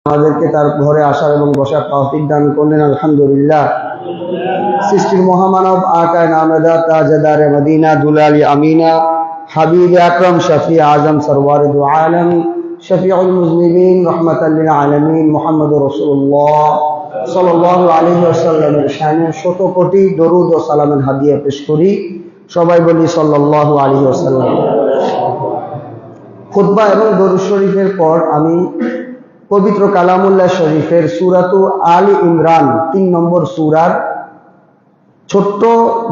আমাদেরকে তার ঘরে আসার এবং বসার তৌফিক দান করলেন। আলহামদুলিল্লাহ। সৃষ্টির মহামানব আকা নামেদা তাজদারে মদিনা দুলালি আমিনা হাবিব আকরম শফি আজম সরওয়ার দু আলম শফিউল মুজনিবিন রহমাতাল লিল আলামিন মুহাম্মদুর রাসূলুল্লাহ সাল্লাল্লাহু আলাইহি ওয়াসাল্লামের শানে শত কোটি দরুদ ও সালামের হাদিয়া পেশ করি। সবাই বলি সাল্লাল্লাহু আলাইহি ওয়াসাল্লাম। খুতবা এবং দরুদ শরীফের পর আমি পবিত্র কালামুল্লাহ শরীফের সূরাতু আলী ইমরান ৩ নম্বর সূরার ছোট্ট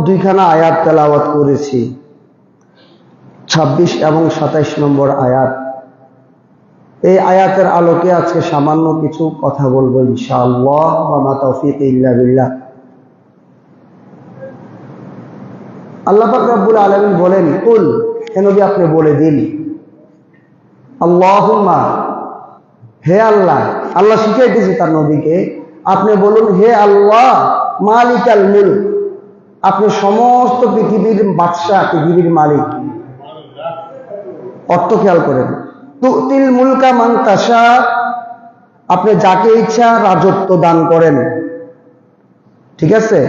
দুইখানা আয়াত তেলাওয়াত করেছি, ২৬ এবং ২৭ নম্বর আয়াত। এই আয়াতের আলোকে আজকে সামান্য কিছু কথা বলবো ইনশাআল্লাহ। ওয়া মা তাওফীক ইল্লা বিল্লাহ। আল্লাহ পাক রব্বুল আলামিন বলেন, কুল, হে নবী আপনি বলে দিন, আল্লাহুম্মা, হে আল্লাহ। আল্লাহ শিখাইতেছে তার নবীকে, আপনি বলুন, হে আল্লাহ মালিকাল মুলক, আপনি সমস্ত পৃথিবীর বাদশাহ, পৃথিবীর মালিক। অর্থ খেয়াল করেন, তুতিল মুলকা মান তাশা, আপনি যাকে ইচ্ছা রাজত্ব দান করেন, ঠিক আছে।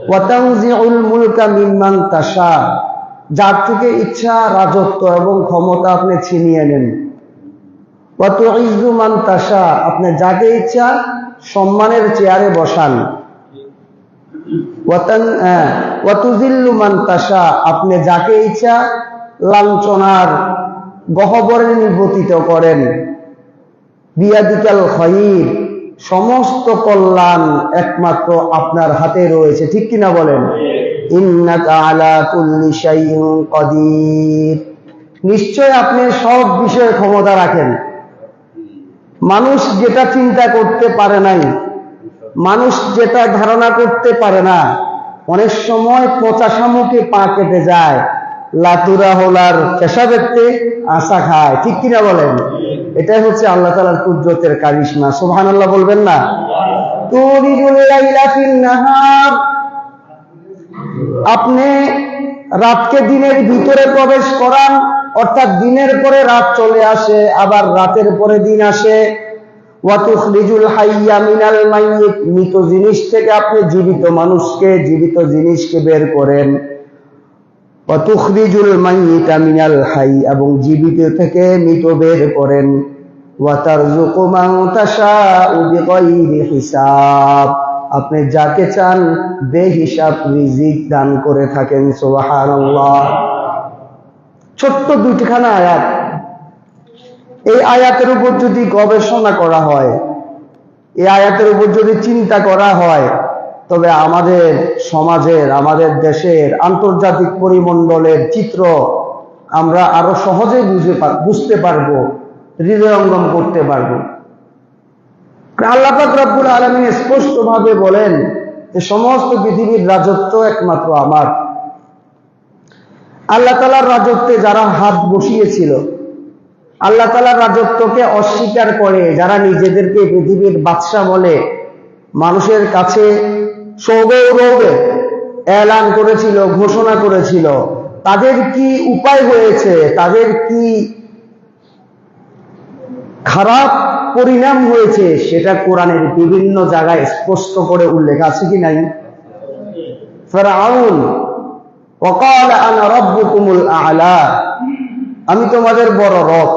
ওয়া তানজিউল মুলকা মিম্মান তাশা, যার থেকে ইচ্ছা রাজত্ব এবং ক্ষমতা আপনি ছিনিয়ে নেন। ওয়া তুইজ্জু মান তাশা, আপনি যাকে ইচ্ছা সম্মানের চেয়ারে বসান। ওয়া তুযিল্লু মান তাশা, আপনি যাকে ইচ্ছা লাঞ্ছনার গহ্বরে নিপতিত করেন। বিয়াদিকাল খায়র, সমস্ত কল্যাণ একমাত্র আপনার হাতে রয়েছে, ঠিক কিনা বলেন। ইন্নাকা আলা কুল্লি শাইইন কাদির, নিশ্চয় আপনি সব বিষয়ে ক্ষমতা রাখেন। মানুষ যেটা চিন্তা করতে পারে নাই, মানুষ যেটা ধারণা করতে পারে না, অনেক সময় পচা শামুকে পা কেটে যায়, লাতুরা হোলার পেশা ব্যক্তি আশা খায়, ঠিক কিনা বলেন। এটাই হচ্ছে আল্লাহ তাআলার কুদরতের কারিশমা। সুবহানাল্লাহ বলবেন না। তুরিজুল লাইলা ফিন নাহার, আপনি রাতকে দিনের ভিতরে প্রবেশ করান, অর্থাৎ দিনের পরে রাত চলে আসে, আবার রাতের পরে দিন আসে। ওয়া তুখরিজুল হাইয়্যা মিনাল মাইয়িত, মৃত জিনিস থেকে আপনি জীবিত মানুষকে, জীবিত জিনিসকে বের করেন। ওয়া তুখরিজুল মাইয়িতা মিনাল হাই, এবং জীবিত থেকে মৃত বের করেন। ওয়া তারযুকু মান তাশাউ বিগাইরি হিসাব, আপনি যাকে চান বেহিসাব রিজিক দান করে থাকেন। সুবহানাল্লাহ। ছোট্ট দুইখানা আয়াত, এই আয়াতের উপর যদি গবেষণা করা হয়, এই আয়াতের উপর যদি চিন্তা করা হয়, তবে আমাদের সমাজের, আমাদের দেশের, আন্তর্জাতিক পরিমণ্ডলের চিত্র আমরা আরো সহজে বুঝতে পারবো, হৃদয়ঙ্গম করতে পারবো। আল্লাহ পাক রব্বুল আলামিন স্পষ্ট ভাবে বলেন যে সমস্ত পৃথিবীর রাজত্ব একমাত্র আমার। আল্লাহ তাআলার রাজত্বে যারা হাত বসিয়েছিল, আল্লাহ তাআলার রাজত্বকে অস্বীকার করে যারা নিজেদেরকে পৃথিবীর বাদশা বলে মানুষের কাছে সগৌরবে এলান করেছিল, ঘোষণা করেছিল, তাদের কি উপায় হয়েছে, তাদের কি খারাপ পরিণাম হয়েছে, সেটা কোরআনের বিভিন্ন জায়গায় স্পষ্ট করে উল্লেখ আছে কি নাই। ফিরআউন ওয়াকালা আনা রাব্বুকুমুল আ'লা, আমি তোমাদের বড় রব,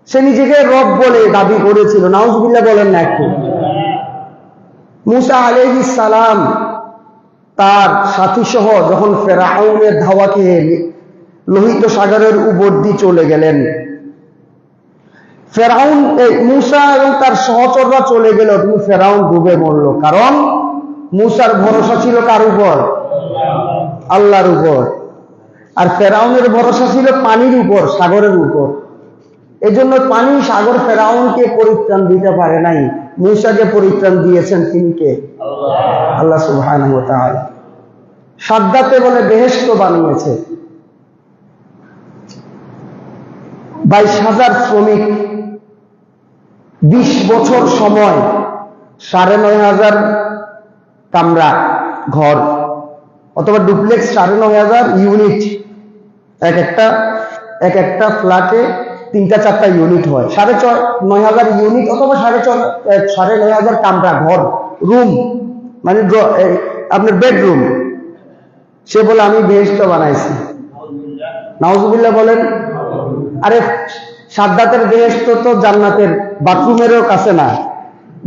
সে নিজেকে রব বলে দাবি করেছিল। নাউজুবিল্লাহ বলেন না একটু। মুসা আলাইহিস সালাম তার সাথী সহ যখন ফিরআউনের ধাওয়া খেয়ে লোহিত সাগরের উপর দিয়ে চলে গেলেন, ফিরআউন, মুসা এবং তার সহচররা চলে গেল, কিন্তু ফিরআউন ডুবে মরল। কারণ মুসার ভরসা ছিল কার উপর? আল্লাহর উপর। আর ফিরআউনের ভরসা ছিল পানির উপর, সাগরের উপর। এজন্য পানি, সাগর ফিরআউনকে পরিত্রাণ দিতে পারে নাই, মুসাকে পরিত্রাণ দিয়েছেন তিনি কে? আল্লাহ সুবহানাহু ওয়া তাআলা। সাদ্দাতে বলে বেহেশত বানিয়েছে। 22,000 শ্রমিক, 20 বছর সময়, 9,500 কামরা ঘর, অথবা ডুপ্লেক্স 9,500 ইউনিট, এক একটা ফ্ল্যাটে 3টা 4টা ইউনিট হয়, 9,500 ইউনিট অথবা 9,500 কামরা, ঘর, রুম, মানে আপনার বেডরুম। সে বলে আমি বেহেশত বানাইছি। নাউজুবিল্লাহ বলেন। আরে সাদ্দাতের বেহেশত তো জান্নাতের বাথরুমেরও কাছে না।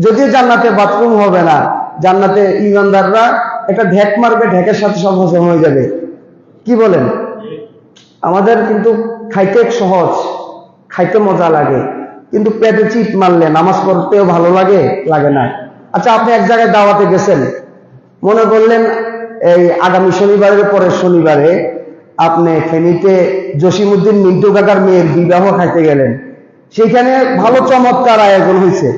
যদিও জান্নাতে বাথরুম হবে না, জান্নাতে ইমানদাররা একটা ঢেক মারবে, ঢেকের সাথে সব হজম হয়ে যাবে। কি বলেন? আমাদের কিন্তু খাইতে সহজ, খাইতে মজা লাগে, কিন্তু পেটে চিট মারলে নামাজ পড়তেও ভালো লাগে না। আচ্ছা, আপনি এক জায়গায় দাওয়াতে গেছেন, মনে করলেন এই আগামী শনিবারের পরের শনিবারে আপনি ফেনীতে জসিমউদ্দিন মিন্টু কাকার মেয়ের বিবাহ খাইতে গেলেন। সেখানে ভালো চমৎকার আয়োজন হয়েছে।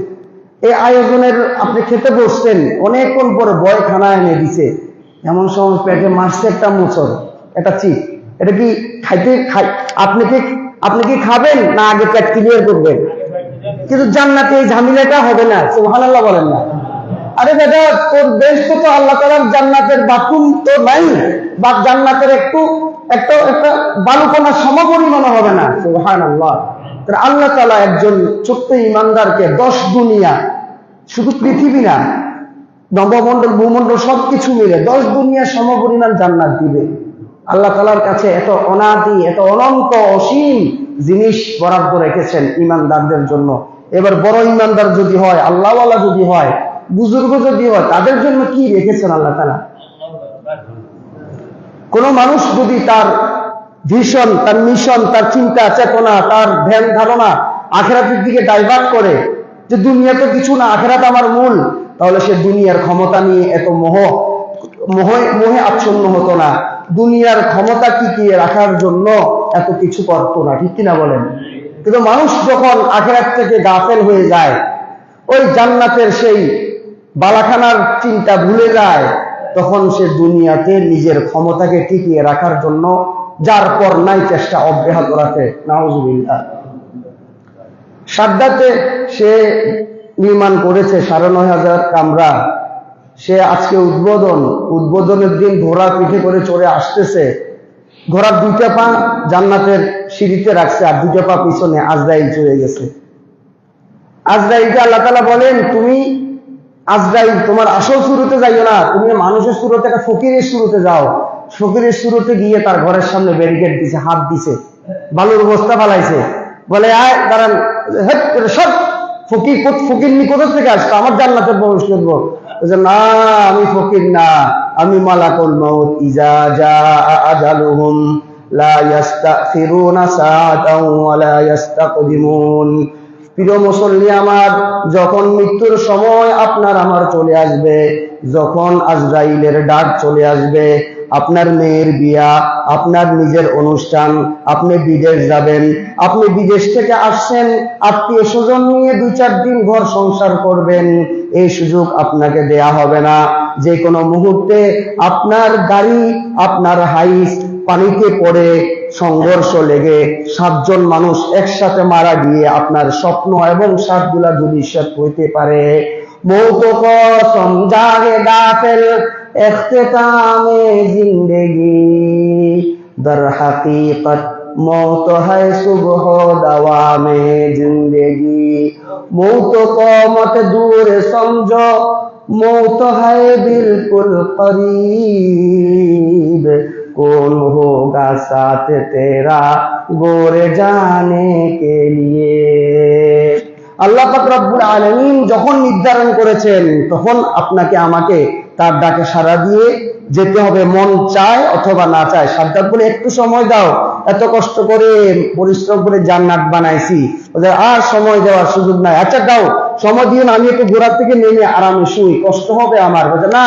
এই আয়োজনের আপনি খেতে বসছেন, অনেকক্ষণ পরে বয় খানা এনে দিছে, এমন সময় পেটে মারছে একটা মোচড়, একটা চিট। এটা কি আপনি কি খাবেন না আগে পেট ক্লিয়ার করবেন? কিন্তু জান্নাতে এই ঝামেলাটা হবে না। সুবহানাল্লাহ বলেন না। আরে বেটা, তোর দেশ তো আল্লাহ তাআলার জান্নাতের বাথরুম তো নাই, বা জান্নাতের একটা বালুকণা সমপরিমাণ হবে না। সুবহানাল্লাহ। আল্লাহ তাআলা একজন ছোট্ট ইমানদারকে 10 দুনিয়া, শুধু পৃথিবী না, নবমণ্ডল ভূমণ্ডল সবকিছু মিলে 10 দুনিয়া সমপরিমাণ জান্নাত দিবে। আল্লাহ তাআলার কাছে এত অনাদি, এত অনন্ত অসীম জিনিস বরাদ্দ রেখেছেন ইমানদারদের জন্য। এবার বড় ইমানদার যদি হয়, আল্লাহওয়ালা যদি হয়, বুজুর্গ যদি হয়, তাদের জন্য কি রেখেছেন আল্লাহ তাআলা? কোন মানুষ যদি তার ভিশন, তার মিশন, তার চিন্তা চেতনা, তার ধ্যান ধারণা আখিরাতের দিকে ডাইভার্ট করে, যে দুনিয়া তো কিছু না, আখিরাত আমার মূল, তাহলে সে দুনিয়ার ক্ষমতা নিয়ে এত মোহে আচ্ছন্ন হতো না, দুনিয়ার ক্ষমতা টিকিয়ে রাখার জন্য এত কিছু করতো না। ঠিক কিনা বলেন? কিন্তু মানুষ যখন আখিরাত থেকে গাফেল হয়ে যায়, ওই জান্নাতের সেই বালাখানার চিন্তা ভুলে যায়, তখন সে দুনিয়াতে নিজের ক্ষমতাকে টিকিয়ে রাখার জন্য যার পর নাই চেষ্টা অব্যাহত রাখে। নাউজুবিল্লাহ। সাদ্দাতে সে নির্মাণ করেছে 9,500 কামরা। সে আজকে উদ্বোধনের দিন ঘোড়ার পিঠে করে চড়ে আসতেছে। ঘোড়ার 2টা পা জান্নাতের সিঁড়িতে রাখছে, আর 2টা পা পিছনে। আজরাইল চলে গেছে। আজরাইলকে আল্লাহ তাআলা বলেন, তুমি আজরাইল তোমার আসল শুরুতে যাইও না, তুমি মানুষের শুরুতে, একটা ফকিরের শুরুতে যাও। ফকিরের শুরুতে গিয়ে তার ঘরের সামনে ব্যারিকেড দিছে, হাত দিছে, বালুর বস্তা ফালাইছে, বলে আয় দাঁড়ান, সব ফকির নি কোথা থেকে আসতো, আমার জান্নাতে প্রবেশ করবো। না, আমি ফকির না, আমি মালাকুল মাউত। ইজা জাআ আজালুহুম লা ইস্তাখিরুনা সাআতাও ওয়া লা ইস্তাকদিমুন। প্রিয় মুসল্লি আমার, যখন মৃত্যুর সময় আপনার আমার চলে আসবে, যখন আজরাইলের ডাক চলে আসবে, আপনার মেয়ের বিয়া, আপনার নিজের অনুষ্ঠান, আপনি বিদেশ যাবেন, আপনি বিদেশ থেকে আসছেন, আত্মীয় স্বজন নিয়ে 2-4 দিন ঘর সংসার করবেন, এই সুযোগ আপনাকে দেয়া হবে না। যে কোনো মুহূর্তে আপনার গাড়ি, আপনার হাইস পানিতে পড়ে সংঘর্ষ লেগে 7 জন মানুষ একসাথে মারা গিয়ে আপনার স্বপ্ন এবং সাতগুলা দুনিশাত হইতে পারে। মৌত কো সমঝাগে গাফেল ইখতিতামে জিন্দেগি, দর হাকিকত मौत है सुबह दवामे जिंदगी। मौत को मत दूर समझो, मौत है बिल्कुल करीब। कौन होगा साथ तेरा गोरे जाने के लिए। আল্লাহ পাক রব্বুল আলামিন যখন নির্ধারণ করেছেন, তখন আপনাকে আমাকে তার ডাকে সাড়া দিয়ে যেতে হবে, মন চায় অথবা না চায়। সাদ্দাত বলে, একটু সময় দাও, এত কষ্ট করে পরিশ্রম করে জান্নাত বানাইছি, ওদের আর সময় দেওয়ার সুযোগ নাই। আচ্ছা দাও, সময় দিও না, আমি একটু ঘোড়া থেকে নেমে আরামে শুই, কষ্ট হবে আমার। বলছে না,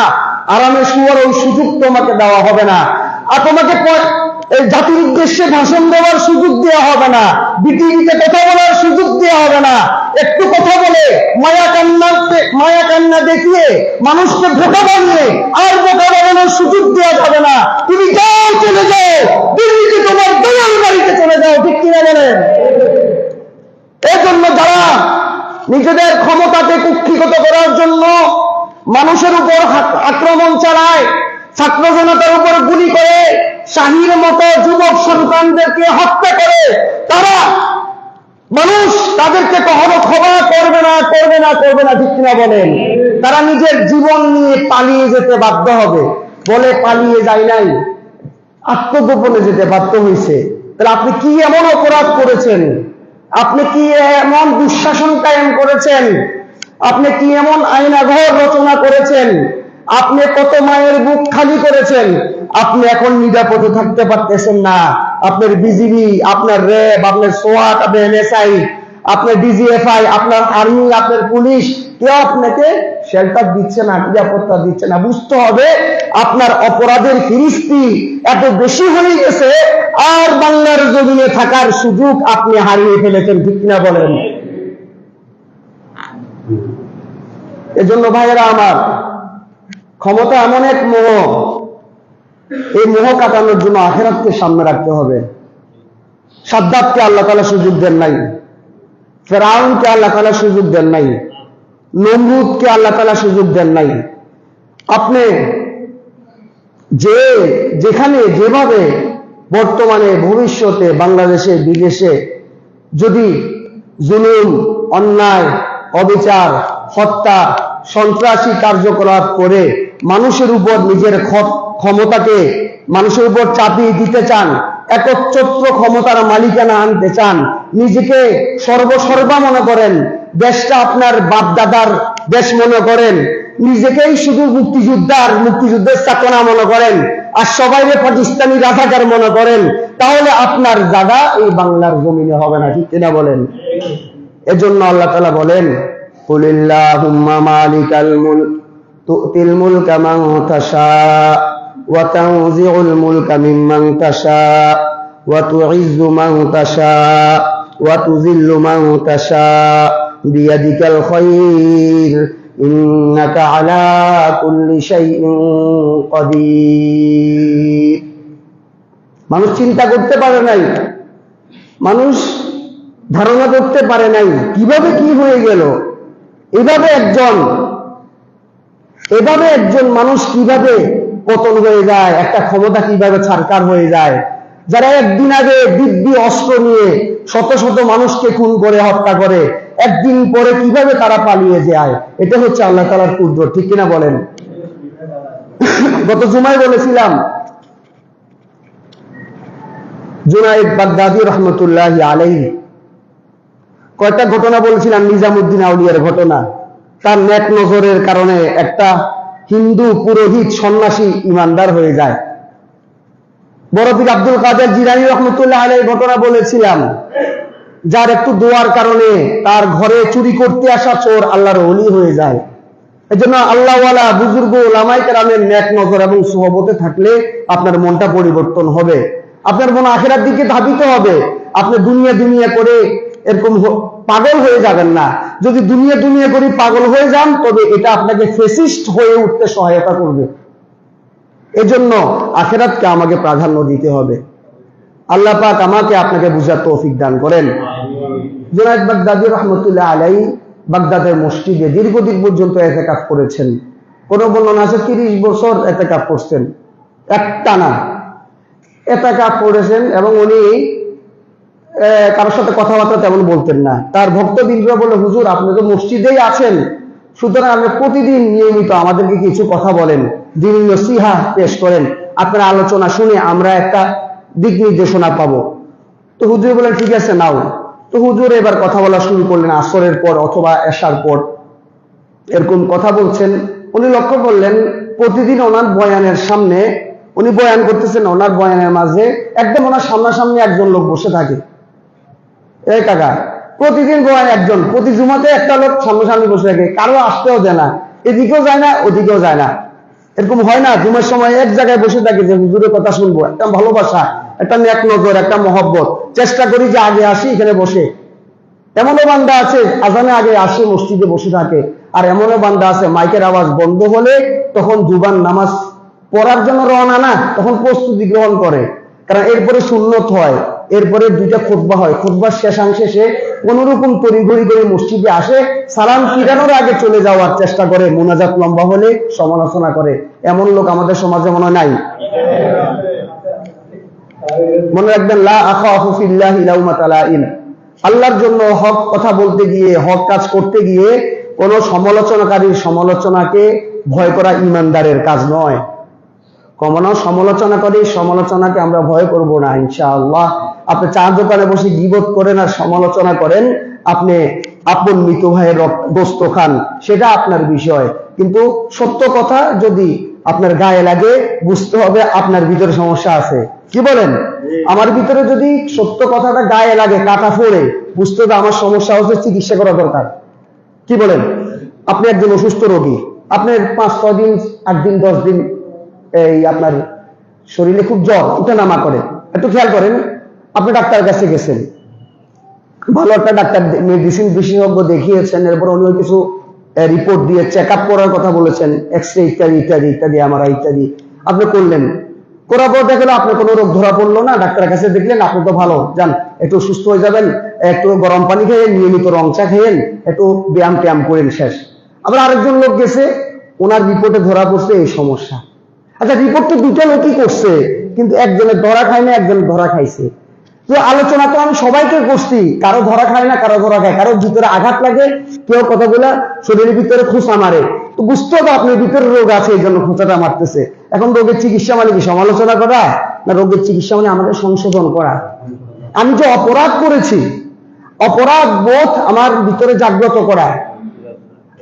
আরামে শুয়ার ওই সুযোগ তোমাকে দেওয়া হবে না, আর তোমাকে এই জাতির উদ্দেশ্যে ভাষণ দেওয়ার সুযোগ দেওয়া হবে না, পৃথিবীতে কথা বলার সুযোগ দেওয়া হবে না। একটু কথা বলে মায়া কান্না দেখিয়ে মানুষকে বোকা বানিয়ে আর বোকা বানানোর সুযোগ দেওয়া যাবে না। তুমি যাও, চলে যাও, দিল্লিতে তোমার দয়াল বাড়িতে চলে যাও। ঠিক কিনা বলেন? এই জন্য যারা নিজেদের ক্ষমতাকে কুক্ষিগত করার জন্য মানুষের উপর আক্রমণ চালায়, ছাত্র জনতার উপর গুলি করে, শাহীর মতো যুবক সন্তানদেরকে হত্যা করে, তারা মানুষ তাদেরকে কখনো ক্ষমা করবে না, করবে না, করবে না, ঠিক কিনা বলেন? তারা নিজের জীবন নিয়ে পালিয়ে যেতে বাধ্য হবে। বলে পালিয়ে যায় নাই, আত্মগোপনে যেতে বাধ্য হয়েছে। তাহলে আপনি কি এমন অপরাধ করেছেন? আপনি কি এমন দুঃশাসন কায়েম করেছেন? আপনি কি এমন আইনাঘর রচনা করেছেন? আপনি কত মায়ের বুক খালি করেছেন? আপনি এখন নিরাপদে থাকতে পারতেছেন না। আপনার বিজিবি, আপনার র্যাব, আপনার সোয়াট, আপনার এনএসআই, আপনার ডিজিএফআই, আপনার আর্মি, আপনার পুলিশ কেউ আপনাকে শেল্টার দিচ্ছে না, নিরাপত্তা দিচ্ছে না। বুঝতে হবে আপনার অপরাধের ফিরিস্তি এত বেশি হয়ে গেছে, আর বাংলার জমিনে থাকার সুযোগ আপনি হারিয়ে ফেলেছেন, ঠিক না বলেন? এজন্য ভাইয়েরা আমার, ক্ষমতা এমন এক মোহ, এই মোহ কাটানোর জন্য আখিরাতকে সামনে রাখতে হবে। সাদ্দাতকে আল্লাহ তাআলা সুযোগ দেন নাই, ফেরাউনকে আল্লাহ তাআলা সুযোগ দেন নাই, নমরুদকে আল্লাহ তাআলা সুযোগ দেন নাই। আপনি যেখানে যেভাবে বর্তমানে ভবিষ্যতে বাংলাদেশে বিদেশে যদি জুলুম, অন্যায়, অবিচার, হত্যা, সন্ত্রাসী কার্যকলাপ করে মানুষের উপর নিজের ক্ষমতাকে মানুষের উপর চাপিয়ে দিতে চান, একচ্ছত্র ক্ষমতার মালিকানা আনতে চান, নিজেকে সর্বসর্বা মনে করেন, দেশটা আপনার বাপ দাদার দেশ মনে করেন, নিজেকেই শুধু মুক্তিযুদ্ধের চেতনা মনে করেন, আর সবাই পাকিস্তানি রাজাকার মনে করেন, তাহলে আপনার জায়গা এই বাংলার জমিনে হবে না, ঠিক কিনা বলেন? এজন্য আল্লাহ তাআলা বলেন, কুলিল্লাহুম্মা মালিকাল মুলক তু'তিল মুলকা মান তাশা ওয়া তানজিউল মুলকা মিম্মান তাশা ওয়া তু'ইজ্জু মান তাশা ওয়া তুযিল্লু মান তাশা বিয়াদিকাল খায়র ইন্নাকা আলা কুল্লি শাইইন কাদির। মানুষ চিন্তা করতে পারে নাই, মানুষ ধারণা করতে পারে নাই কিভাবে কি হয়ে গেল। এভাবে একজন মানুষ কিভাবে পতন হয়ে যায়, একটা ক্ষমতা কিভাবে ছারকার হয়ে যায়। যারা একদিন আগে দিব্যি অস্ত্র নিয়ে শত শত মানুষকে খুন করে হত্যা করে, একদিন পরে কিভাবে তারা পালিয়ে যায়। এটা হচ্ছে আল্লাহ তাআলার কুদরত, ঠিক কিনা বলেন? গত জুমায় বলেছিলাম, জুনায়েদ বাগদাদী রহমতুল্লাহি আলাইহি কয়টা ঘটনা বলছিলাম, নিজামুদ্দিন আউলিয়ার ঘটনা। তার নেক নজরের কারণে একটা হিন্দু পুরোহিত সন্ন্যাসী ইমানদার হয়ে যায়। বড় পীর আব্দুল কাদের জিলানী রহমতুল্লাহ আলাইহির ঘটনা বলেছিলাম, যার একটু দোয়ার কারণে তার ঘরে চুরি করতে আসা চোর আল্লাহর ওলি হয়ে যায়। এজন্য আল্লাহওয়ালা বুজুর্গ উলামায়ে কেরামের নেক নজর এবং সুহবতে থাকলে আপনার মনটা পরিবর্তন হবে, আপনার মন আখিরাত দিকে ধাবিত হবে। আপনি দুনিয়া করে এরকম পাগল হয়ে যাবেন না। যদি দুনিয়া করে পাগল হয়ে যান, তবে এটা আপনাকে ফেসিস্ট হয়ে উঠতে সহায়তা করবে। এজন্য আখিরাতকে আমাকে প্রাধান্য দিতে হবে। আল্লাহ পাক আমাকে আপনাকে বুঝার তৌফিক দান করেন। জুনায়েদ বাগদাদী রাহমাতুল্লাহ আলাইহি বাগদাদের মসজিদে দীর্ঘদিন পর্যন্ত ইতিকাফ করেছেন। কোন বর্ণনা আছে 30 বছর ইতিকাফ করছেন, একটানা ইতিকাফ করেছেন। এবং উনি কারোর সাথে কথাবার্তা তেমন বলতেন না। তার ভক্তবৃন্দরা বলে, হুজুর আপনি তো মসজিদেই আছেন, সুতরাং আপনি প্রতিদিন নিয়মিত আমাদেরকে কিছু কথা বলেন, দ্বীন নসিহা পেশ করেন, আপনার আলোচনা শুনে আমরা একটা দিক নির্দেশনা পাবো। তো হুজুর বলেন, ঠিক আছে নাও। তো হুজুর এবার কথা বলা শুরু করলেন আসরের পর অথবা এশার পর, এরকম কথা বলছেন। উনি লক্ষ্য করলেন প্রতিদিন ওনার বয়ানের সামনে, উনি বয়ান করতেছেন, ওনার বয়ানের মাঝে একদম ওনার সামনাসামনি একজন লোক বসে থাকে। এই কাকা, প্রতিদিন বয়ান একজন, প্রতি জুমাতে একটা লোক সামনাসামনি বসে থাকে, কারো আসতেও দেয় না, এদিকেও যায় না ওদিকেও যায় না। এরকম হয় না? জুমার সময় এক জায়গায় বসে থাকে যে হুজুরের কথা শুনবো, একটা ভালোবাসা, একটা নেক নজর, একটা মহব্বত, চেষ্টা করি যে আগে আসি এখানে বসে। এমনও বান্দা আছে আজানে আগে আসে মসজিদে বসে থাকে, আর এমনও বান্দা আছে মাইকের আওয়াজ বন্ধ হলে তখন জুবান নামাজ পড়ার জন্য রওনা না, তখন প্রস্তুতি গ্রহণ করে। কারণ এরপরে সুন্নত হয়, এরপরে 2টা খুতবা হয়, খুতবার শেষাংশে সে কোনরকম তড়িঘড়ি করে মসজিদে আসে, সালাম ফিরানোর আগে চলে যাওয়ার চেষ্টা করে, মোনাজাত লম্বা হলে সমালোচনা করে। এমন লোক আমাদের সমাজে মনে নাই? মনে রাখবেন, লা আখাফু ফিল্লাহি লাউমাতা লাইম, আল্লাহর জন্য হক কথা বলতে গিয়ে, হক কাজ করতে গিয়ে কোন সমালোচনাকারীর সমালোচনাকে ভয় করা ইমানদারের কাজ নয়। কখনো সমালোচনাকারীর সমালোচনাকে আমরা ভয় করব না ইনশাআল্লাহ। আপনি চার দোকানে বসে গীবত করেন আর সমালোচনা করেন, আপনি আপন মৃত ভাইয়ের গোস্ত খান, সেটা আপনার বিষয়। কিন্তু সত্য কথা যদি আপনার গায়ে লাগে, বুঝতে হবে আপনার ভিতরে সমস্যা আছে। কি বলেন? আমার ভিতরে যদি সত্য কথাটা গায়ে লাগে, কাটা ফোড়ে, বুঝতে হবে আমার সমস্যা হচ্ছে, চিকিৎসা করা দরকার। কি বলেন? আপনি একজন অসুস্থ রোগী, আপনার 5-6 দিন 8 দিন 10 দিন এই আপনার শরীরে খুব জ্বর উঠানামা করে, একটু খেয়াল করেন। আপনি ডাক্তারের কাছে গেছেন, ভালো একটা ডাক্তার মেডিসিন বিশেষজ্ঞ দেখিয়েছেন, এরপর উনি কিছু রিপোর্ট দিয়ে চেক আপ করার কথা বলেছেন, এক্সরে ইত্যাদি ইত্যাদি ইত্যাদি, এমআরআই ইত্যাদি আপনি করলেন। করার পর দেখলো আপনার কোনো রোগ ধরা পড়লো না, ডাক্তারের কাছে দেখলেন আপনি তো ভালো, যান একটু সুস্থ হয়ে যাবেন, একটু গরম পানি খেয়ে, নিয়মিত রং চা খেয়েন, একটু ব্যায়াম ট্যায়াম করেন, শেষ। আবার আরেকজন লোক গেছে, ওনার রিপোর্টে ধরা পড়ছে এই সমস্যা। আচ্ছা, রিপোর্ট তো দুটো লোকই করছে, কিন্তু একজনের ধরা খায় না, একজনের ধরা খাইছে। তো আলোচনা তো আমি সবাইকে করছি, কারো ধরা খায় না, কারো ধরা খায়, কারো ভিতরে আঘাত লাগে, কেউ কতগুলা শরীরের ভিতরে খোঁচা মারে। তো বুঝতে হবে আপনার ভিতরে রোগ আছে, এই জন্য খোঁচাটা মারতেছে। এখন রোগের চিকিৎসা মানে কি সমালোচনা করা না? রোগের চিকিৎসা মানে আমাদের সংশোধন করা। আমি যে অপরাধ করেছি, অপরাধ বোধ আমার ভিতরে জাগ্রত করা।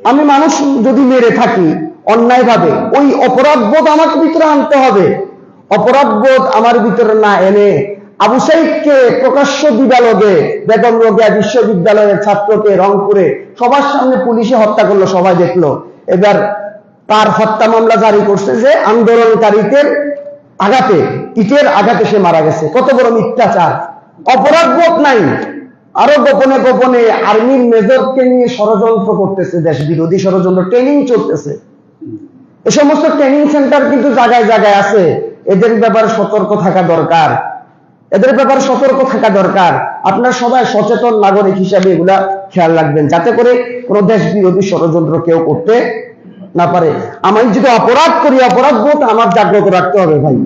আমি মানুষ যদি মেরে থাকি অন্যায় ভাবে, ওই অপরাধ বোধ আমাকে ভিতরে আনতে হবে। অপরাধ বোধ আমার ভিতরে না এনে আবু সাইদকে প্রকাশ্য দিবালোকে, বেগম রোকেয়া বিশ্ববিদ্যালয়ের ছাত্রকে রংপুরে সবার সামনে পুলিশে হত্যা করলো, সবাই দেখলো। এবার তার হত্যা মামলা জারি করছে যে আন্দোলনকারীদের আঘাতে, ইটের আঘাতে সে মারা গেছে। কত বড় মিথ্যাচার! অপরাধ বোধ নাই। আরো গোপনে গোপনে আর্মির মেজরকে নিয়ে ষড়যন্ত্র করতেছে, দেশ বিরোধী ষড়যন্ত্র, ট্রেনিং চলতেছে। এ সমস্ত ট্রেনিং সেন্টার কিন্তু জায়গায় জায়গায় আছে। এদের ব্যাপারে সতর্ক থাকা দরকার, এদের ব্যাপারে সতর্ক থাকা দরকার। আপনারা সবাই সচেতন নাগরিক হিসাবে এগুলা খেয়াল রাখবেন, যাতে করে কোন দেশ বিরোধী ষড়যন্ত্র কেউ করতে না পারে। আমি যদি অপরাধ করি, অপরাধ বোধ আমার জাগ্রত রাখতে হবে ভাই।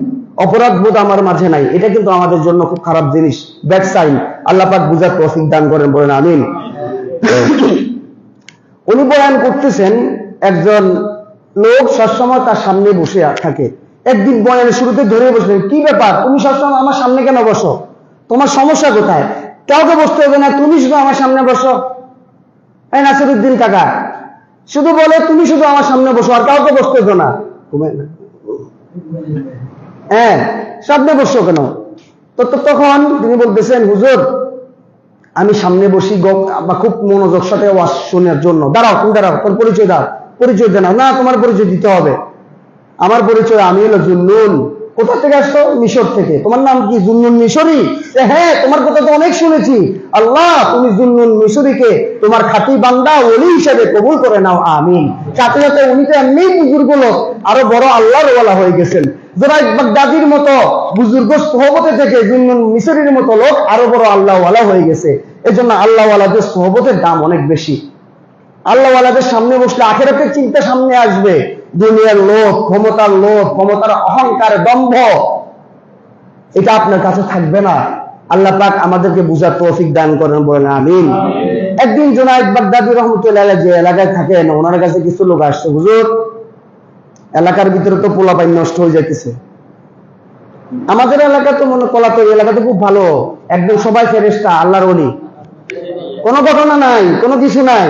অপরাধ বোধ আমার মাঝে নাই, এটা কিন্তু আমাদের জন্য খুব খারাপ জিনিস, ব্যাড সাইন। আল্লাহ পাক বুঝার তৌফিক দান করেন, বলেন আমিন। উনি বয়ান করতেছেন, একজন লোক সবসময় তার সামনে বসে থাকে। একদিন বয়ানের শুরুতে ধরে বসলেন, কি ব্যাপার, তুমি সবসময় আমার সামনে কেন বসো? তোমার সমস্যা কোথায়? কাউকে বসতে হবে না, তুমি শুধু আমার সামনে বসো। এই নাসিরুদ্দিন কাকা শুধু বলে, তুমি শুধু আমার সামনে বসো, আর কাউকে বসতে হবে না। হ্যাঁ, সামনে বসো কেন? তো তখন তিনি বলতেছেন, হুজুর আমি সামনে বসি বা খুব মনোযোগ সাথে ওয়াজ শোনার জন্য। দাঁড়াও, তুমি দাঁড়াও, তোর পরিচয় দাও। পরিচয় দেন না, তোমার পরিচয় দিতে হবে। আমার পরিচয়, আমি হলো জুন্নুন। কোথা থেকে আসছো? মিশর থেকে। তোমার নাম কি? জুন্নুন মিশরি? হ্যাঁ, তোমার কথা তো অনেক শুনেছি। আল্লাহ তুমি জুন্নুন মিশরিকে তোমার খাঁটি বান্দা ওলি হিসেবে কবুল করে নাও, আমিন। সাথে সাথে উনি তো এমনি বুজুর্গ লোক, আরো বড় আল্লাহর ওয়ালা হয়ে গেছেন। জুনাইদ বাগদাদির মতো বুজুর্গ সোহবতে থেকে জুন্নুন মিশরির মতো লোক আরো বড় আল্লাহ ওয়ালা হয়ে গেছে। এজন্য আল্লাহ ওয়ালাদের সোহবতের দাম অনেক বেশি। আল্লাহ ওয়ালাদের সামনে বসলে আখিরাতের চিন্তা সামনে আসবে। দুনিয়ার লোভ, ক্ষমতার লোভ, ক্ষমতার অহংকার, দম্ভ, এটা আপনার কাছে থাকবে না। আল্লাহ পাক আমাদেরকে বুঝার তৌফিক দান করেন, বলেন আমিন। একদিন জুনাইদ বাগদাদি রহমতুল্লাহ আলাইহি যে এলাকায় থাকেন, ওনার কাছে কিছু লোক আসছে, হুজুর এলাকার ভিতরে তো পোলাপাইন নষ্ট হয়ে যাইতেছে। আমাদের এলাকা তো মনে কলাতো এলাকা তো খুব ভালো, একদম সবাই ফেরেশতা, আল্লাহর ওলি, কোনো ঘটনা নাই, কোনো কিছু নাই।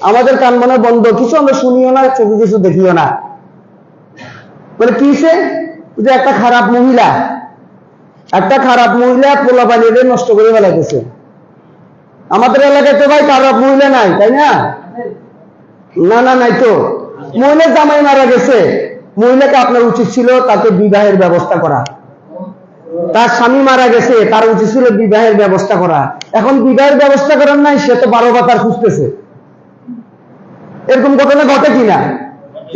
আমাদের কান মনে বন্ধ, কিছু আমরা শুনিও না, চোখে কিছু দেখিও না। বলে কিসে? যে একটা খারাপ মহিলা পোলাপানিদের নষ্ট করে ফেলাইতেছে। আমাদের এলাকায় তো ভাই খারাপ মহিলা নাই, তাই না? না না, নাই তো। মহিলার জামাই মারা গেছে, মহিলাকে আপনার উচিত ছিল তাকে বিবাহের ব্যবস্থা করা। তার স্বামী মারা গেছে, তার উচিত ছিল বিবাহের ব্যবস্থা করা। এখন বিবাহের ব্যবস্থা করার নাই, সে তো 12 বাতার খুঁজতেছে। এরকম ঘটনা ঘটে কিনা?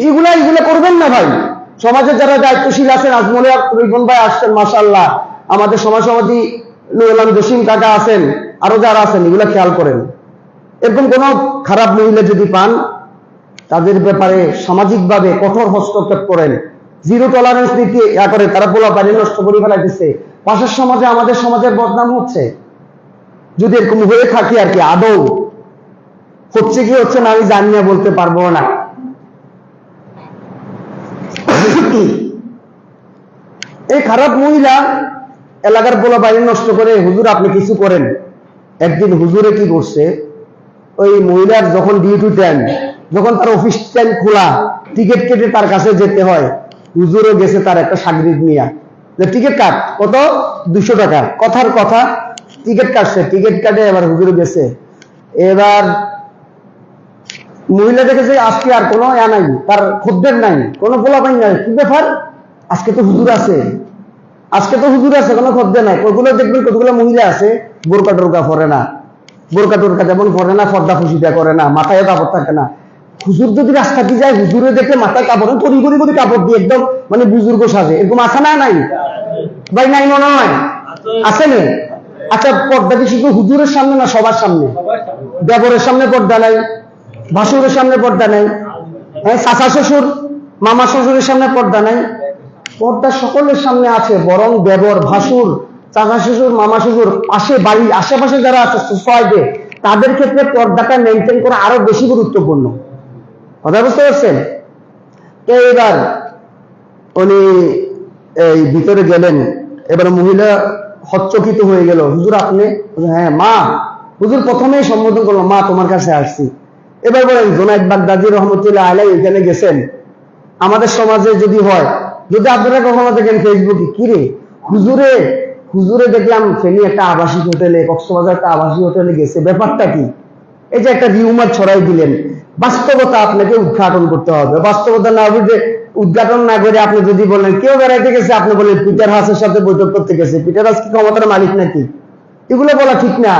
এগুলা করবেন না ভাই। সমাজে যারা দায়িত্বশীল আছেন, আজমলে রিপন ভাই আসছেন, মাশাআল্লাহ, আমাদের সমাজ সভাপতি নুরুল জসিম কাকা আছেন, আরো যারা আছেন, এগুলা খেয়াল করেন। এরকম কোন খারাপ মহিলা যদি পান, তাদের ব্যাপারে সামাজিকভাবে কঠোর হস্তক্ষেপ করেন, জিরো টলারেন্স নীতি করে। তারা পোলাপানি নষ্ট করে ফেলাইতেছে, পাশের সমাজে, আমাদের সমাজের বদনাম হচ্ছে। যদি এরকম হয়ে থাকি আর কি, আদৌ হচ্ছে কি হচ্ছে না আমি জানি না, বলতে পারবো না। এই খারাপ মহিলা এলাকার পোলা বাইরে নষ্ট করে, হুজুর আপনি কিছু করেন। একদিন হুজুরে কি করছে, ওই মহিলার যখন ডিউটি টাইম, যখন তার অফিস টাইম খোলা, টিকিট কেটে তার কাছে যেতে হয়, হুজুরে গেছে তার একটা সাগরিদ নিয়া, যে টিকিট কাট, কত 200 টাকা, কথার কথা টিকিট কাটছে, টিকিট কাটে এবার হুজুরে গেছে। এবার মহিলা দেখেছে আজকে আর কোনো নাই, তার খদ্দের নাই, কোনো পোলাপাই নাই, কি ব্যাপার, আজকে তো হুজুর আছে, আজকে তো হুজুর আছে, কোনো খদ্দের নাই। কতগুলো দেখবেন, কতগুলো মহিলা আছে বোরকা টোরকা পরে না, বোরকা টোরকা যেমন পরে না, পর্দা ফুসিটা করে না, মাথায় কাপড় থাকে না। হুজুর যদি রাস্তা দিয়ে যায়, হুজুরে দেখে মাথায় কাপড় তরি করি করে কাপড় দিয়ে একদম মানে বুজুর্গ সাজে, এরকম আছে না? নাই ভাই, নাই মনে হয়, আছে না? আচ্ছা, পর্দা কি শুধু হুজুরের সামনে না সবার সামনে? দেবরের সামনে পর্দা নাই, ভাসুরের সামনে পর্দা নাই, হ্যাঁ, চাচা শ্বশুর মামা শ্বশুরের সামনে পর্দা নাই? পর্দা সকলের সামনে আছে, বরং দেবর, ভাসুর, চাচা শ্বশুর, মামা শ্বশুর, পাশে বাড়ির আশেপাশে যারা আছে সোসাইটি, তাদের ক্ষেত্রে পর্দাটা মেনটেন করা আরো বেশি গুরুত্বপূর্ণ। কথা বুঝতে পারছেন? তো এবার উনি এই ভিতরে গেলেন, এবার মহিলা হচ্চকিত হয়ে গেল, হুজুর আপনি? হ্যাঁ মা। হুজুর প্রথমেই সম্বোধন করলো, মা তোমার কাছে আসছি। এবার বলেন, জুনায়েদ বাগদাদী রহমতুল্লাহ আলাইহি এখানে গেছেন। আমাদের সমাজে যদি হয়, যদি আপনারা কখনো দেখেন ফেসবুকে, কিরে হুজুরে হুজুরে দেখলাম ফেনী একটা আবাসিক হোটেলে, কক্সবাজার একটা আবাসিক হোটেলে গেছে, ব্যাপারটা কি? এই যে একটা রিউমার ছড়াই দিলেন। বাস্তবতা আপনাকে উদ্ঘাটন করতে হবে। বাস্তবতা না বুঝে, উদ্ঘাটন না করে আপনি যদি বলেন কেউ বেড়াইতে গেছে, আপনি বলেন পিটার হাসের সাথে বৈঠক করতে গেছে, পিটার হাস কি ক্ষমতার মালিক নাকি? এগুলো বলা ঠিক না।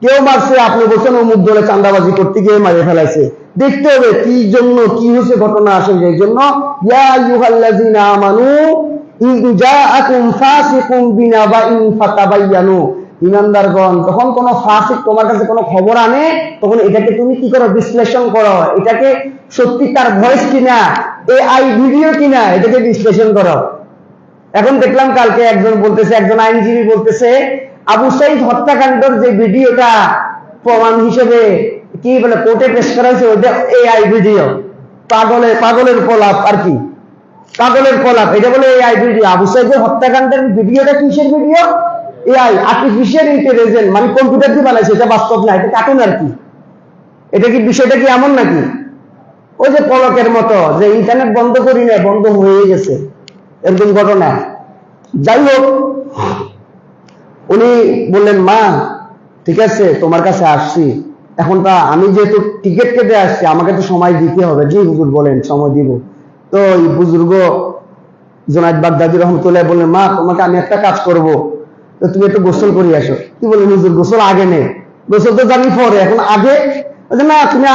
কেউ মারছে, আপনি বলছেন অমুক দলে চাঁদাবাজি করতে গিয়ে মারে ফেলাইছে। দেখতে হবে কি জন্য, কি হয়েছে ঘটনা আসলে। এই জন্য ইয়া আইয়ুহাল্লাযীনা আমানু ইন জাআকুম ফাসিকুম বিনাবাইন ফাতাবায়ানু, ইমানদারগণ, তখন কোন ফাসিক তোমার কাছে কোনো খবর আনে, তখন এটাকে তুমি কি করো, বিশ্লেষণ করো, এটাকে সত্যিকার ভয়েস কিনা, এআই ভিডিও কিনা, এটাকে বিশ্লেষণ করো। এখন দেখলাম কালকে একজন বলতেছে, একজন আইনজীবী বলতেছে, আবু সাইদ হত্যাকাণ্ডের যে ভিডিওটা প্রমাণ হিসেবে কি বলে কোর্টে পেশ করা হয়েছে, ওইটা এআই ভিডিও। পাগলের প্রলাপ আর কি, পাগলের প্রলাপ, এটা বলে এআই ভিডিও। আবু সাইদের হত্যাকাণ্ডের ভিডিওটা কিসের ভিডিও? এআই, আর্টিফিশিয়াল ইন্টেলিজেন্স, মানে কম্পিউটার দিয়ে বানাইছে, এটা বাস্তব না, এটা কার্টুন আর কি। এটা কি বিষয়টা কি এমন নাকি? ওই যে পলকের মতো, যে ইন্টারনেট বন্ধ করি না, বন্ধ হয়ে গেছে, এরকম ঘটনা। যাই হোক, উনি বললেন, মা ঠিক আছে তোমার কাছে আসছি, এখন তা আমি যেহেতু টিকিট কেটে আসছি, আমাকে তো সময় দিতে হবে। জি হুজুর বলেন, সময় দিব। তো এই বুজুর্গ জুনায়েদ বাগদাদী রহমতুল্লাহ বললেন, মা তোমাকে আমি একটা কাজ করব, তো তুমি একটু গোসল করে আসো। কি বলেন হুজুর, গোসল আগে নেই, গোসল তো জানি পরে, এখন আগে? না, তুমি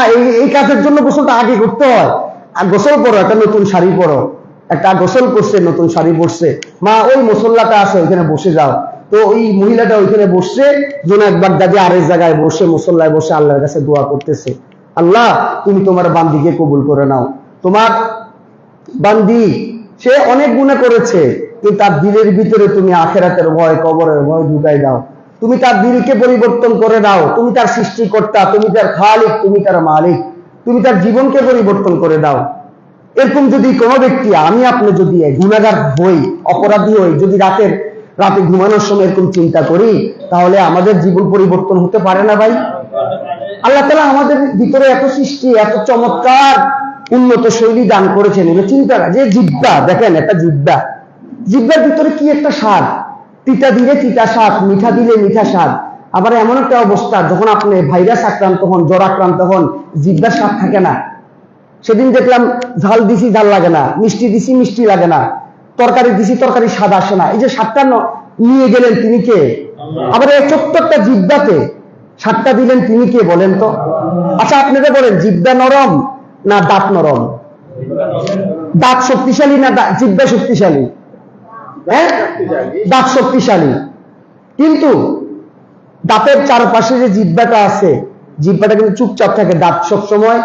এই কাজের জন্য গোসলটা আগে করতে হয়। আর গোসল করো, একটা নতুন শাড়ি পরো। একটা গোসল করছে, নতুন শাড়ি পরছে, মা ওই মুসল্লাটা আছে ওইখানে বসে যাও। তো ওই মহিলাটা ওইখানে বসছে, জুনায়েদ বাগদাদী আরেক জায়গায় বসে, মুসল্লায় বসে আল্লাহর কাছে দোয়া করতেছে, আল্লাহ তুমি তোমার বান্দিকে কবুল করে নাও। তোমার বান্দি সে অনেক গুনাহ করেছে, কিন্তু তার দিলের ভিতরে তুমি আখিরাতের ভয়, কবরের ভয় ঢুকাই দাও। তুমি তার দিলকে পরিবর্তন করে দাও। তুমি তার সৃষ্টিকর্তা, তুমি তার খালিক, তুমি তার মালিক, তুমি তার জীবনকে পরিবর্তন করে দাও। এরকম যদি কোনো ব্যক্তি, আমি আপনি যদি গুনাহগার হই, অপরাধী হই, যদি রাতে ঘুমানোর সময় এরকম চিন্তা করি, তাহলে আমাদের জীবন পরিবর্তন হতে পারে না ভাই? আল্লাহ তাআলা আমাদের ভিতরে এত সৃষ্টি, এত চমৎকার উন্নত শৈলী দান করেছেন। এটা চিন্তা, যে জিহ্বা দেখেন, একটা জিহ্বার ভিতরে কি একটা স্বাদ, তিতা দিলে তিতা স্বাদ, মিঠা দিলে মিঠা স্বাদ। আবার এমন একটা অবস্থা, যখন আপনি ভাইরাস আক্রান্ত হন, জ্বর আক্রান্ত হন, জিহ্বার স্বাদ থাকে না। সেদিন দেখলাম ঝাল দিছি, ঝাল লাগে না, মিষ্টি দিছি, মিষ্টি লাগে না, তরকারি দিছি, তরকারি স্বাদ আসে না। এই যে স্বাদটা নিয়ে গেলেন তিনি কে? আবার এই ছোট্ট একটা জিহ্বাতে স্বাদটা দিলেন তিনি কে বলেন তো? আচ্ছা আপনারা বলেন, জিহ্বা নরম না দাঁত নরম? দাঁত শক্তিশালী না জিহ্বা শক্তিশালী? হ্যাঁ, দাঁত শক্তিশালী, কিন্তু দাঁতের চারপাশে যে জিহ্বাটা আছে, জিহ্বাটা কিন্তু চুপচাপ থাকে, দাঁত সবসময়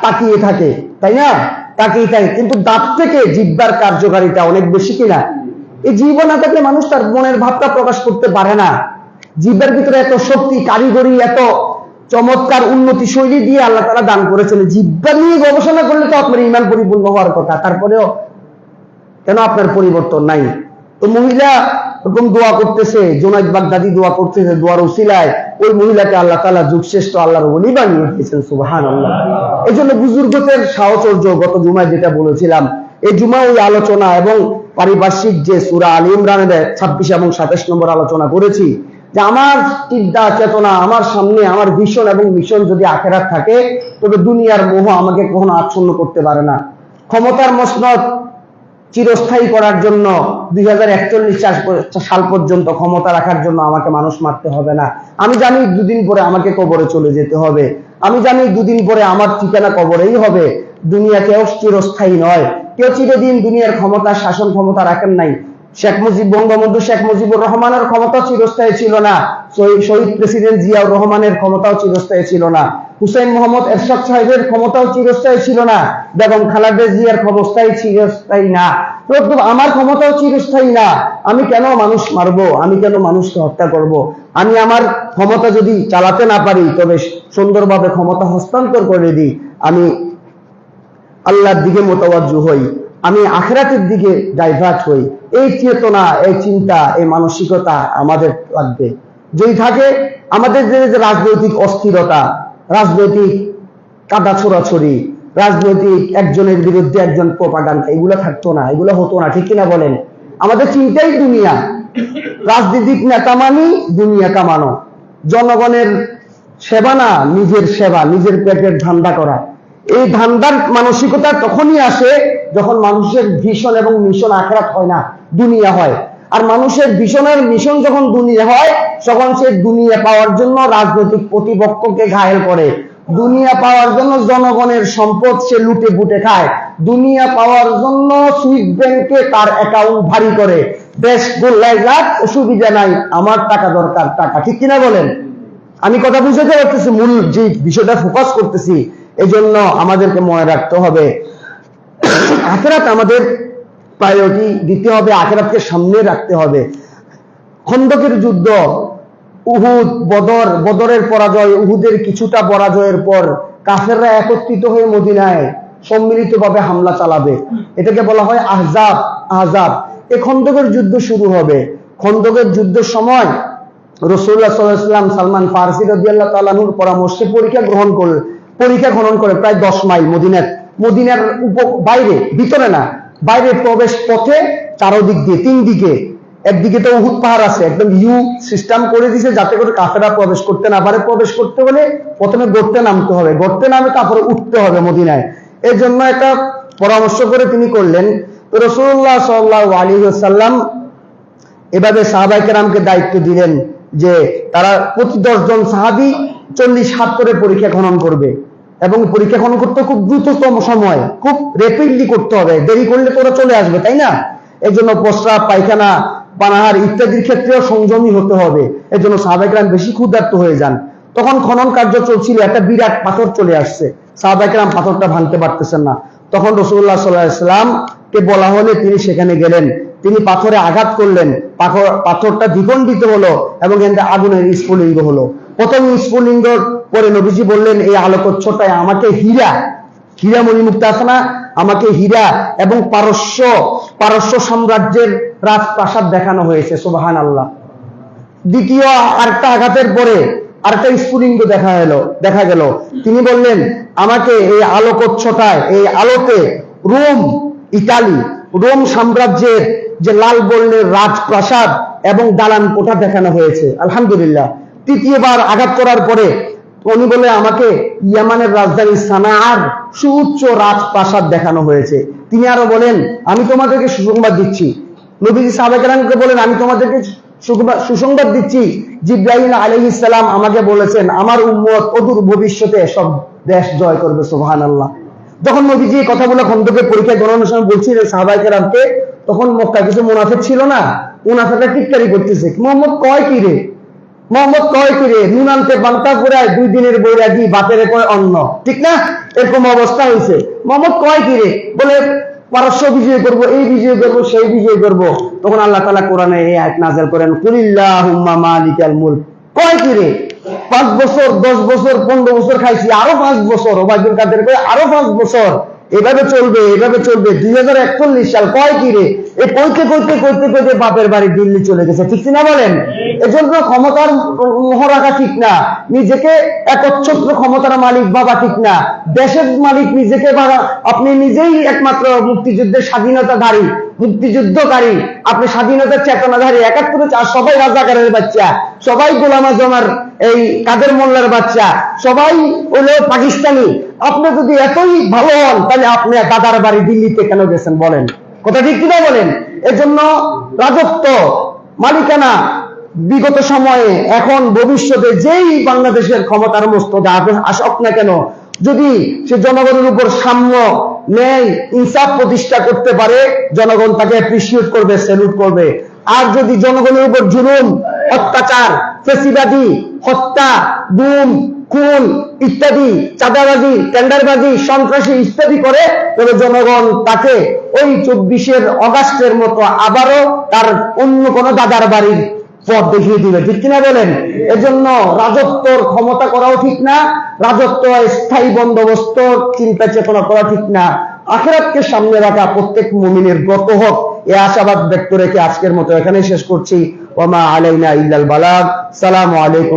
তাকিয়ে থাকে, তাই না? তাকিয়ে থাকে, কিন্তু দাঁত থেকে জিহ্বার কার্যকারিতা অনেক বেশি কিনা? এই জিহ্বা না থাকলে মানুষ তার মনের ভাবটা প্রকাশ করতে পারে না। জিহ্বার ভিতরে এত শক্তি, কারিগরি, এত চমৎকার উন্নতি শৈলী দিয়ে আল্লাহ তাআলা দান করেছেন। জিহ্বা নিয়ে গবেষণা করলে তো আপনার ঈমান পরিপূর্ণ হওয়ার কথা, তারপরেও কেন আপনার পরিবর্তন নাই? তো মহিলা এরকম দোয়া করতেছে, জুনাইদ বাগদাদি দোয়া করতেছে, দোয়ার উসিলায় ওই মহিলাকে আল্লাহ তাআলা যুগশ্রেষ্ঠ আল্লাহর ওলি বানিয়ে দিয়েছেন। সুবহানাল্লাহ। এই জন্য বুজুর্গদের সাহচর্য, গত জুমায় যেটা বলেছিলাম, এই জুমা ওই আলোচনা এবং পারিপার্শ্বিক যে সূরা আলী ইমরানের 26 এবং 27 নম্বর আলোচনা করেছি, যে আমার চিন্তা চেতনা, আমার সামনে আমার ভিশন এবং মিশন যদি আখিরাত থাকে, তবে দুনিয়ার মোহ আমাকে কখনো আচ্ছন্ন করতে পারে না। ক্ষমতার মসনদ চিরস্থায়ী করার জন্য 2041 সাল পর্যন্ত ক্ষমতা রাখার জন্য আমাকে মানুষ মারতে হবে না। আমি জানি দুদিন পরে আমাকে কবরে চলে যেতে হবে, আমি জানি দুদিন পরে আমার ঠিকানা কবরেই হবে। দুনিয়া কেউ চিরস্থায়ী নয়, কেউ চিরদিন দুনিয়ার ক্ষমতা, শাসন ক্ষমতা রাখেন নাই। বঙ্গবন্ধু শেখ মুজিবুর রহমানের ক্ষমতা চিরস্থায়ী ছিল না, শহীদ প্রেসিডেন্ট জিয়াউর রহমানের ক্ষমতাও চিরস্থায়ী ছিল না, হুসেইন মোহাম্মদ এরশাদ সাহেবের ক্ষমতাও চিরস্থায়ী ছিল না, বেগম খালেদা জিয়ার ক্ষমতাই চিরস্থায়ী না, আমার ক্ষমতাও চিরস্থায়ী না। আমি কেন মানুষ মারবো? আমি কেন মানুষকে হত্যা করব? আমি আমার ক্ষমতা যদি চালাতে না পারি, তবে সুন্দরভাবে ক্ষমতা হস্তান্তর করে দিই, আমি আল্লাহর দিকে মোতাওয়াজ্জু হই, আমি আখিরাতের দিকে ডাইভার্ট হই। এই চেতনা, এই চিন্তা, এই মানসিকতা আমাদের লাগবে। যদি থাকে আমাদের যে রাজনৈতিক অস্থিরতা, রাজনৈতিক কাদা ছোড়াছড়ি, রাজনৈতিক একজনের বিরুদ্ধে একজন প্রোপাগান্ডা, এগুলো থাকতো না, এগুলো হতো না, ঠিক কিনা বলেন? আমাদের চিন্তাই দুনিয়া। রাজনৈতিক নেতা মানি দুনিয়া কামানো, জনগণের সেবা না, নিজের সেবা, নিজের পেটের ধান্দা করা। এই ধান্দার মানসিকতা তখনই আসে যখন মানুষের ভিশন এবং মিশন আখিরাত হয় না, দুনিয়া হয়। আর মানুষের ভিশনের মিশন যখন দুনিয়া হয়, তখন সে দুনিয়া পাওয়ার জন্য রাজনৈতিক প্রতিপক্ষকে ঘায়েল করে, দুনিয়া পাওয়ার জন্য জনগণের সম্পদ সে লুটে পুটে খায়, দুনিয়া পাওয়ার জন্য সুইস ব্যাংকে তার অ্যাকাউন্ট ভারী করে। দেশ গোল্লায় যাক, অসুবিধা নাই, আমার টাকা দরকার, টাকা, ঠিক কিনা বলেন? আমি কথা বুঝতে পারতেছি, মূল যে বিষয়টা ফোকাস করতেছি। এই জন্য আমাদেরকে মনে রাখতে হবে আখিরাত আমাদের প্রায়োরিটি দিতে হবে, আখিরাতকে সামনে রাখতে হবে। খন্দকের যুদ্ধ, উহুদ, বদরের পরাজয়, উহুদের কিছুটা পরাজয়ের পর কাফেররা একত্রিত হয়ে মদিনায় সম্মিলিতভাবে হামলা চালাবে, এটাকে বলা হয় আহজাব। এই খন্দকের যুদ্ধ শুরু হবে। খন্দকের যুদ্ধের সময় রাসূলুল্লাহ সাল্লাল্লাহু আলাইহি ওয়াসাল্লাম সালমান ফারসি রাদিয়াল্লাহু তাআলা আনহুর পরামর্শে পরীক্ষা গ্রহণ করে প্রায় 10 মাইল মদিনার বাইরে, ভিতরে না, বাইরে প্রবেশ পথে চারদিক দিয়ে, 3 দিকে, একদিকে তো উহুদ পাহাড় আছে, একদম ইউ সিস্টেম করে দিয়েছে যাতে করে কাফেররা প্রবেশ করতে না পারে। প্রবেশ করতে হলে প্রথমে গর্তে নামতে হবে, গর্তে নামে তারপরে উঠতে হবে মদিনায়। এর জন্য একটা পরামর্শ করে তিনি করলেন। তো রাসূলুল্লাহ সাল্লাল্লাহু আলাইহি ওয়াসাল্লাম এভাবে সাহাবায়ে কেরামকে দায়িত্ব দিলেন যে তারা প্রতি 10 জন সাহাবী 40 হাত করে পরীক্ষা খনন করবে, এবং পরীক্ষা খনন করতে খুব দ্রুততম সময়, খুব র্যাপিডলি করতে হবে, দেরি করলে তোরা চলে আসবে, তাই না? এই জন্য প্রস্রাব, পায়খানা, পানাহার ইত্যাদির ক্ষেত্রেও সংযমী হতে হবে। এর জন্য সাহাবায়ে কেরাম বেশি ক্ষুধার্ত হয়ে যান। তখন খনন কার্য চলছিল, একটা বিরাট পাথর চলে আসছে, সাহাবায়ে কেরাম পাথরটা ভাঙতে পারতেছেন না। তখন রাসূলুল্লাহ সাল্লাল্লাহু আলাইহি ওয়াসাল্লামকে বলা হলে তিনি সেখানে গেলেন, তিনি পাথরে আঘাত করলেন, পাথরটা দ্বিখণ্ডিত হলো এবং এতে আগুনের স্ফুলিঙ্গ হলো। প্রথম স্ফুলিঙ্গ পরে নবীজি বললেন, এই আলোকচ্ছটায় আমাকে হীরা মণিমুক্তা আছে না, আমাকে হীরা এবং পারস্য সাম্রাজ্যের রাজপ্রাসাদ দেখানো হয়েছে। সুবহানাল্লাহ। দ্বিতীয় আরেকটা আঘাতের পরে আরেকটা স্ফুলিঙ্গ দেখা গেল। তিনি বললেন, আমাকে এই আলোকচ্ছটায়, এই আলোতে রোম সাম্রাজ্যের যে লাল বর্ণের রাজপ্রাসাদ এবং দালান কোঠা দেখানো হয়েছে। আলহামদুলিল্লাহ। তৃতীয়বার আঘাত করার পরে উনি বলে, আমাকে ইয়ামানের রাজধানী সানাআর সুউচ্চ রাজপ্রাসাদ দেখানো হয়েছে। তিনি আরো বলেন, আমি তোমাদেরকে সুসংবাদ দিচ্ছি। নবীজি সাহাবায়ে কেরামকে বলেন, আমি তোমাদেরকে সুসংবাদ দিচ্ছি, জিবরাইল আলাইহিস সালাম আমাকে বলেছেন আমার উম্মত অদূর ভবিষ্যতে সব দেশ জয় করবে। সুবহানাল্লাহ। যখন নবীজি এই কথাগুলো খন্দকের পরীক্ষা গ্রহণের সময় বলছিলেন সাহাবায়ে কেরামকে, তখন মক্কা কিছু মুনাফিক ছিল না, মুনাফিকরা টিটকারি করতেছে, মোহাম্মদ কয় কি রে, নুন আনতে বান্তা পুরায় 2 দিনের বৈরাগী, বাতেরে কয় অন্ন, ঠিক না? এরকম অবস্থা হয়েছে। মোহাম্মদ কয় কি রে, বলে পারস্য বিজয় করব, এই বিজয় করব, সেই বিজয় করব। তখন আল্লাহ তাআলা কোরআনে এই আয়াত নাযিল করেন, কুলিল্লাহুম্মা মালিকাল মুলক। কয় কি রে, 5 বছর, 10 বছর, 15 বছর খাইছি, আরো 5 বছর, ওবায়দুল কাদের কয় আরো 5 বছর এভাবে চলবে, এভাবে চলবে। 2041 সাল। কয় কি রে, এই কইতে কইতে কইতে কইতে বাপের বাড়ি দিল্লি চলে গেছে, ঠিক না বলেন? এজন্য ক্ষমতার মোহ রাখা ঠিক না, নিজেকে একচ্ছত্র ক্ষমতার মালিক ভাবা ঠিক না। দেশের মালিক নিজেকে ভাবা, আপনি নিজেই একমাত্র মুক্তিযুদ্ধের স্বাধীনতাধারী, মুক্তিযুদ্ধকারী, আপনি স্বাধীনতার চেতনাধারী। 71 আর সবাই রাজাকারের বাচ্চা, সবাই গোলাম আজমের এই কাদের মোল্লার বাচ্চা, সবাই হলো পাকিস্তানি। আপনি যদি এতই ভালো হন, তাহলে আপনি দাদার বাড়ি দিল্লিতে কেন গেছেন বলেন? কথা ঠিক কিনা বলেন? এজন্য রাজত্ব, মালিকানা বিগত সময়ে, এখন ভবিষ্যতে যেই বাংলাদেশের ক্ষমতার মস্তদে আসক না কেন, যদি সে জনগণের উপর সাম্য, ন্যায়, ইনসাফ প্রতিষ্ঠা করতে পারে, জনগণ তাকে অ্যাপ্রিসিয়েট করবে, স্যালুট করবে। আর যদি জনগণের উপর জুলুম, অত্যাচার, ফ্যাসিবাদী, হত্যা, গুম, খুন ইত্যাদি, চাঁদাবাজি, টেন্ডারবাজি, সন্ত্রাসী ইত্যাদি করে, তবে জনগণ তাকে ওই 24 অগাস্টের মতো আবারও তার অন্য কোনো দাদার বাড়ির পথ দেখিয়ে দিবে, ঠিক কিনা বলেন? এজন্য রাজত্বর ক্ষমতা করাও ঠিক না, রাজত্ব স্থায়ী বন্দোবস্ত চিন্তা চেতনা করা ঠিক না। আখিরাতকে সামনে রাখা প্রত্যেক মুমিনের ব্রত হোক, এ আশাবাদ ব্যক্ত রেখে আজকের মতো এখানে শেষ করছি। ওয়া মা আলাইনা ইল্লাল বালাগ। সালামু আলাইকুম।